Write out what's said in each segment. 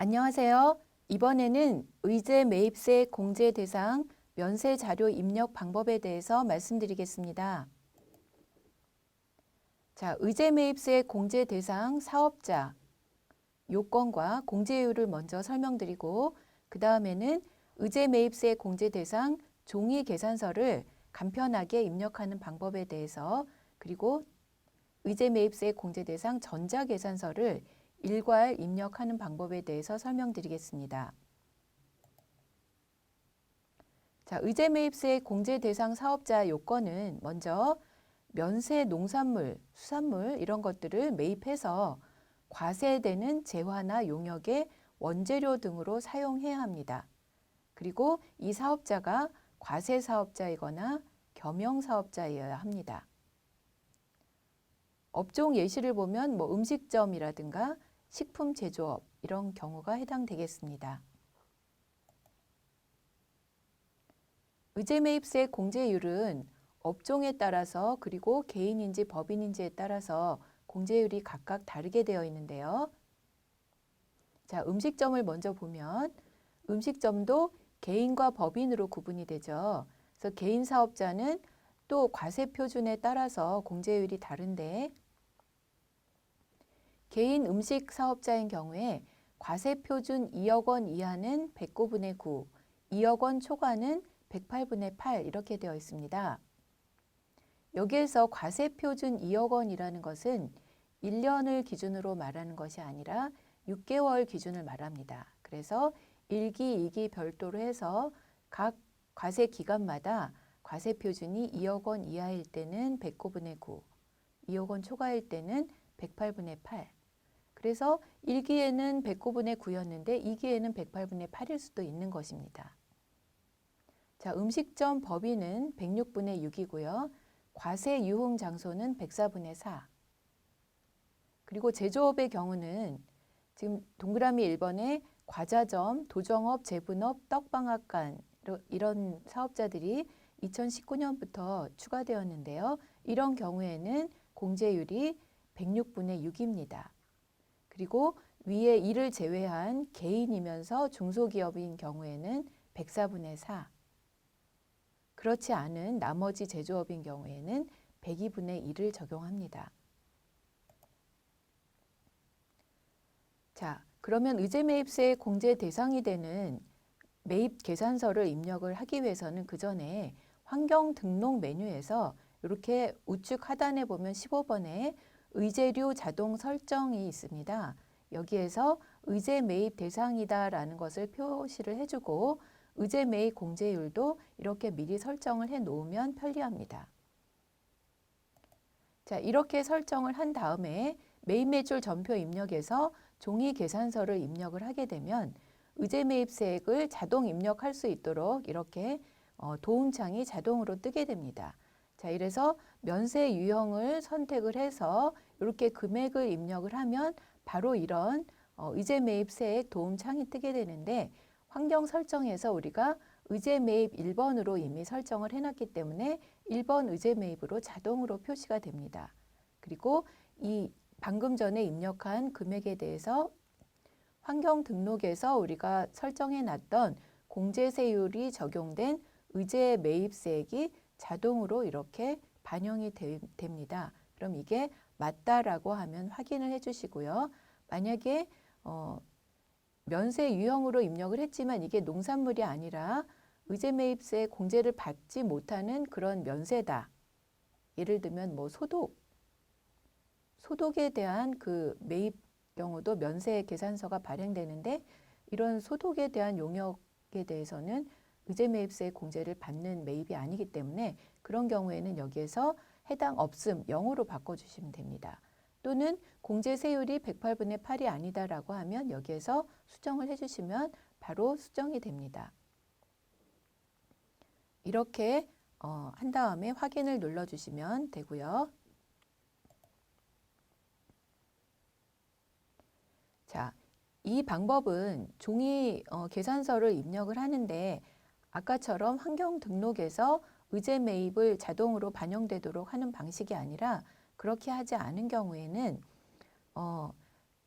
안녕하세요. 이번에는 의제 매입세 공제 대상 면세 자료 입력 방법에 대해서 말씀드리겠습니다. 자, 의제 매입세 공제 대상 사업자 요건과 공제율을 먼저 설명드리고 그 다음에는 의제 매입세 공제 대상 종이 계산서를 간편하게 입력하는 방법에 대해서 그리고 의제 매입세 공제 대상 전자 계산서를 일괄 입력하는 방법에 대해서 설명드리겠습니다. 자, 의제 매입세 공제 대상 사업자 요건은 먼저 면세 농산물, 수산물 이런 것들을 매입해서 과세되는 재화나 용역의 원재료 등으로 사용해야 합니다. 그리고 이 사업자가 과세 사업자이거나 겸용 사업자여야 합니다. 업종 예시를 보면 음식점이라든가 식품 제조업 이런 경우가 해당되겠습니다. 의제 매입세 공제율은 업종에 따라서 그리고 개인인지 법인인지에 따라서 공제율이 각각 다르게 되어 있는데요. 자, 음식점을 먼저 보면 음식점도 개인과 법인으로 구분이 되죠. 그래서 개인 사업자는 또 과세 표준에 따라서 공제율이 다른데 개인 음식 사업자인 경우에 과세 표준 2억 원 이하는 109분의 9, 2억 원 초과는 108분의 8 이렇게 되어 있습니다. 여기에서 과세 표준 2억 원이라는 것은 1년을 기준으로 말하는 것이 아니라 6개월 기준을 말합니다. 그래서 1기, 2기 별도로 해서 각 과세 기간마다 과세 표준이 2억 원 이하일 때는 109분의 9, 2억 원 초과일 때는 108분의 8. 그래서 1기에는 109분의 9였는데 2기에는 108분의 8일 수도 있는 것입니다. 자, 음식점 법인은 106분의 6이고요. 과세 유흥 장소는 104분의 4. 그리고 제조업의 경우는 지금 동그라미 1번에 과자점, 도정업, 제분업, 떡방앗간 이런 사업자들이 2019년부터 추가되었는데요. 이런 경우에는 공제율이 106분의 6입니다. 그리고 위에 이를 제외한 개인이면서 중소기업인 경우에는 104분의 4. 그렇지 않은 나머지 제조업인 경우에는 102분의 1을 적용합니다. 자, 그러면 의제 매입세 공제 대상이 되는 매입 계산서를 입력을 하기 위해서는 그 전에 환경 등록 메뉴에서 이렇게 우측 하단에 보면 15번에 의제류 자동 설정이 있습니다. 여기에서 의제 매입 대상이다라는 것을 표시를 해주고 의제 매입 공제율도 이렇게 미리 설정을 해 놓으면 편리합니다. 자, 이렇게 설정을 한 다음에 매입 매출 전표 입력에서 종이 계산서를 입력을 하게 되면 의제 매입세액을 자동 입력할 수 있도록 이렇게 도움창이 자동으로 뜨게 됩니다. 자, 이래서 면세 유형을 선택을 해서 이렇게 금액을 입력을 하면 바로 이런 의제 매입세액 도움창이 뜨게 되는데 환경 설정에서 우리가 의제 매입 1번으로 이미 설정을 해놨기 때문에 1번 의제 매입으로 자동으로 표시가 됩니다. 그리고 이 방금 전에 입력한 금액에 대해서 환경 등록에서 우리가 설정해 놨던 공제세율이 적용된 의제 매입세액이 자동으로 이렇게 반영이 됩니다. 그럼 이게 맞다라고 하면 확인을 해 주시고요. 만약에 면세 유형으로 입력을 했지만 이게 농산물이 아니라 의제 매입세 공제를 받지 못하는 그런 면세다. 예를 들면 소독에 대한 그 매입 경우도 면세 계산서가 발행되는데 이런 소독에 대한 용역에 대해서는 의제 매입세 공제를 받는 매입이 아니기 때문에 그런 경우에는 여기에서 해당 없음 0으로 바꿔주시면 됩니다. 또는 공제세율이 108분의 8이 아니다라고 하면 여기에서 수정을 해주시면 바로 수정이 됩니다. 이렇게 한 다음에 확인을 눌러주시면 되고요. 자, 이 방법은 종이 계산서를 입력을 하는데 아까처럼 환경 등록에서 의제 매입을 자동으로 반영되도록 하는 방식이 아니라 그렇게 하지 않은 경우에는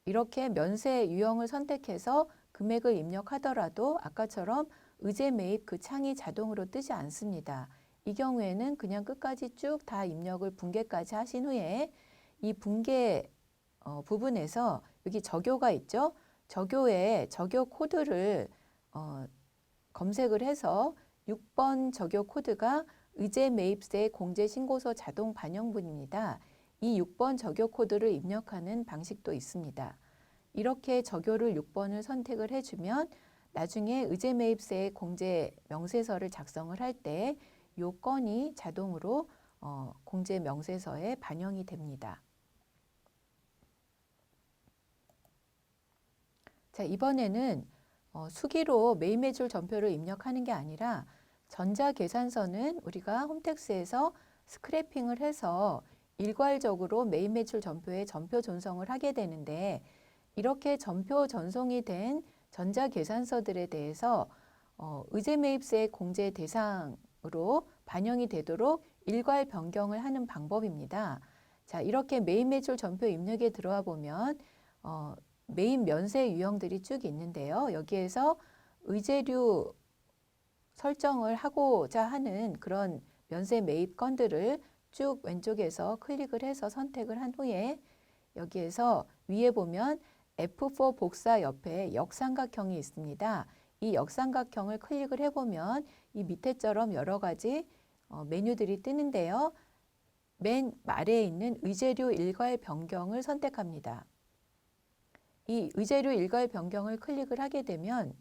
이렇게 면세 유형을 선택해서 금액을 입력하더라도 아까처럼 의제 매입 그 창이 자동으로 뜨지 않습니다. 이 경우에는 그냥 끝까지 쭉 다 입력을 붕괴까지 하신 후에 이 붕괴 부분에서 여기 적요가 있죠. 적요에 적요 코드를 검색을 해서 6번 적요 코드가 의제 매입세 공제 신고서 자동 반영분입니다. 이 6번 적요 코드를 입력하는 방식도 있습니다. 이렇게 적요를 6번을 선택을 해주면 나중에 의제 매입세 공제 명세서를 작성을 할 때 요 건이 자동으로 공제 명세서에 반영이 됩니다. 자, 이번에는 수기로 매입 매출 전표를 입력하는 게 아니라 전자계산서는 우리가 홈택스에서 스크래핑을 해서 일괄적으로 매입 매출 전표에 전표 전송을 하게 되는데 이렇게 전표 전송이 된 전자계산서들에 대해서 의제 매입세 공제 대상으로 반영이 되도록 일괄 변경을 하는 방법입니다. 자, 이렇게 매입 매출 전표 입력에 들어와 보면 매입 면세 유형들이 쭉 있는데요. 여기에서 의제류 설정을 하고자 하는 그런 면세 매입 건들을 쭉 왼쪽에서 클릭을 해서 선택을 한 후에 여기에서 위에 보면 F4 복사 옆에 역삼각형이 있습니다. 이 역삼각형을 클릭을 해보면 이 밑에처럼 여러 가지 메뉴들이 뜨는데요. 맨 아래에 있는 의제류 일괄 변경을 선택합니다. 이 의제류 일괄 변경을 클릭을 하게 되면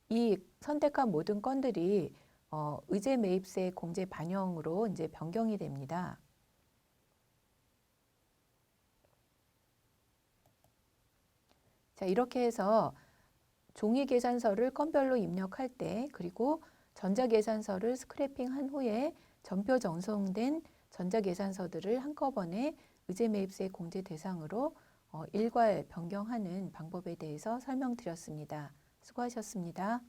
이 선택한 모든 건들이 의제 매입세 공제 반영으로 이제 변경이 됩니다. 자, 이렇게 해서 종이 계산서를 건별로 입력할 때 그리고 전자계산서를 스크래핑한 후에 전표 전송된 전자계산서들을 한꺼번에 의제 매입세 공제 대상으로 일괄 변경하는 방법에 대해서 설명드렸습니다. 수고하셨습니다.